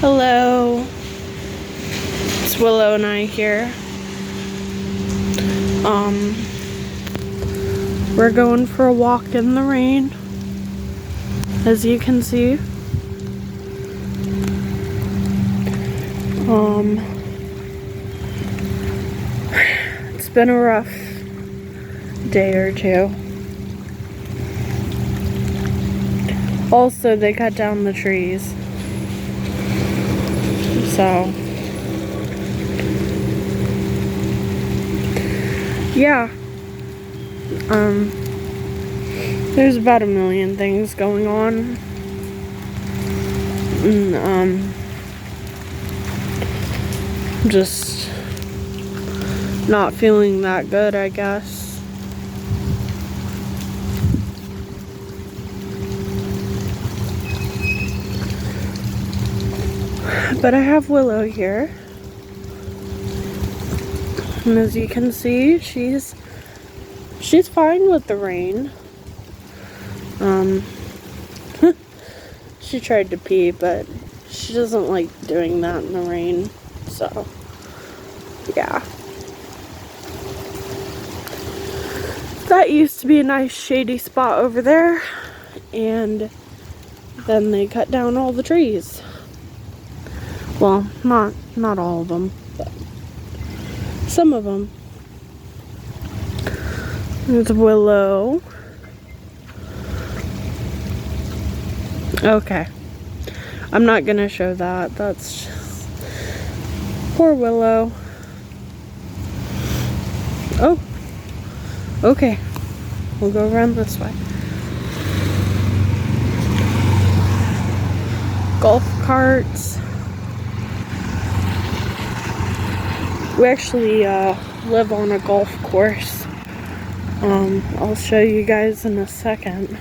Hello, it's Willow and I here. We're going for a walk in the rain, as you can see. It's been a rough day or two. Also, they cut down the trees. So, yeah. There's about a million things going on. And, just not feeling that good, I guess. But I have Willow here. And as you can see, she's fine with the rain. She tried to pee, but she doesn't like doing that in the rain. So, yeah. That used to be a nice shady spot over there, and then they cut down all the trees. Well, not all of them, but some of them. There's Willow. Okay. I'm not gonna show that. That's just poor Willow. Oh. Okay. We'll go around this way. Golf carts. We actually live on a golf course. I'll show you guys in a second.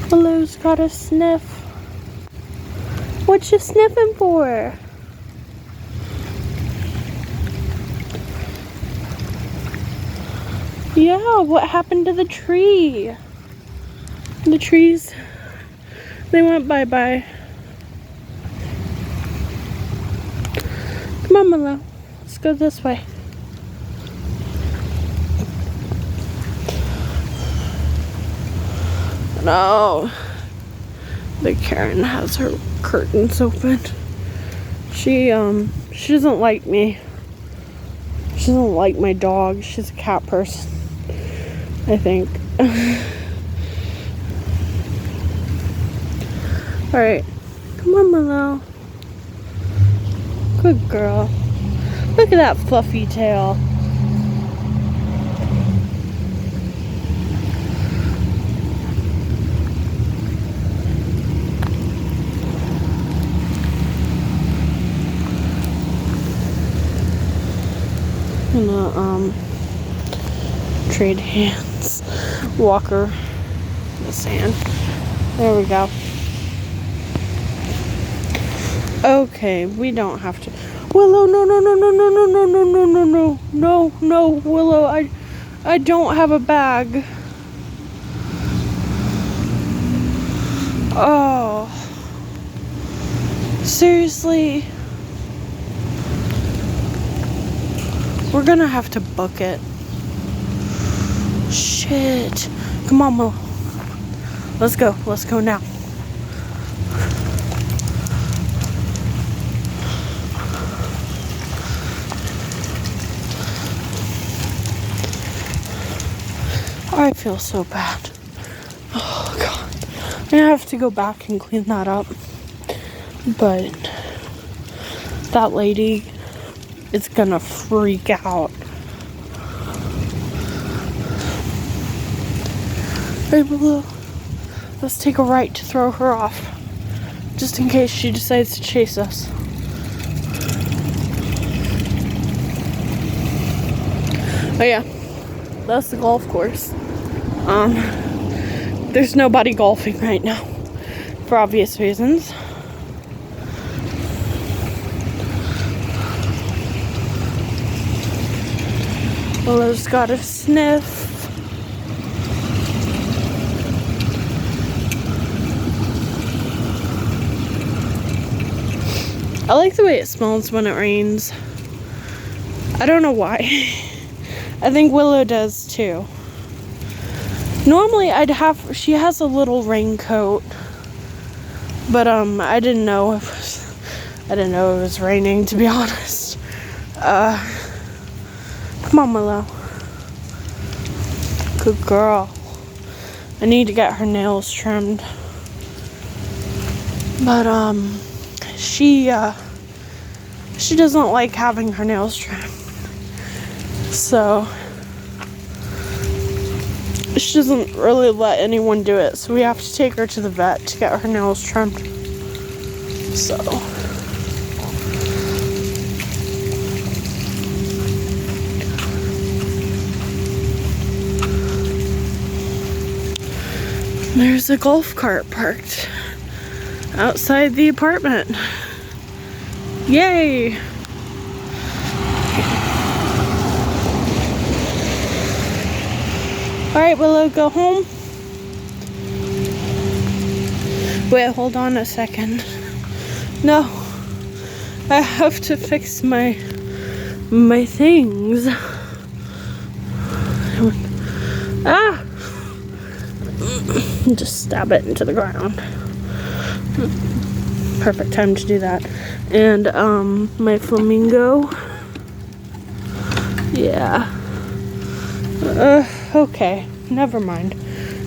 Willow's got a sniff. What you sniffing for? Yeah, what happened to the tree? The trees, they went bye-bye. Come on, Willow. Let's go this way. No. Big Karen has her curtains open. She doesn't like me. She doesn't like my dog. She's a cat person, I think. Alright. Come on, Willow. Good girl. Look at that fluffy tail. I'm gonna trade hands. Walker in the sand. There we go. Okay, we don't have to. Willow, no, Willow, I don't have a bag. Oh, seriously? We're gonna have to book it. Shit. Come on, Willow. Let's go now. I feel so bad. Oh, God. I'm gonna have to go back and clean that up. But that lady is gonna freak out. Hey, Willow. Let's take a right to throw her off. Just in case she decides to chase us. Oh, yeah. That's the golf course. There's nobody golfing right now, for obvious reasons. Willow's got a sniff. I like the way it smells when it rains. I don't know why. I think Willow does too. Normally she has a little raincoat, but I didn't know it was raining, to be honest. Come on, Willow. Good girl. I need to get her nails trimmed. But she doesn't like having her nails trimmed. So she doesn't really let anyone do it. So we have to take her to the vet to get her nails trimmed. So there's a golf cart parked outside the apartment. Yay! Alright, Willow, go home. Wait, hold on a second. No. I have to fix my things. Ah! Just stab it into the ground. Perfect time to do that. And my flamingo. Yeah. Okay, never mind.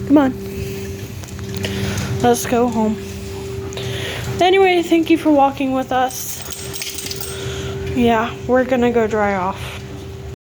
Come on. Let's go home. Anyway, thank you for walking with us. Yeah, we're gonna go dry off.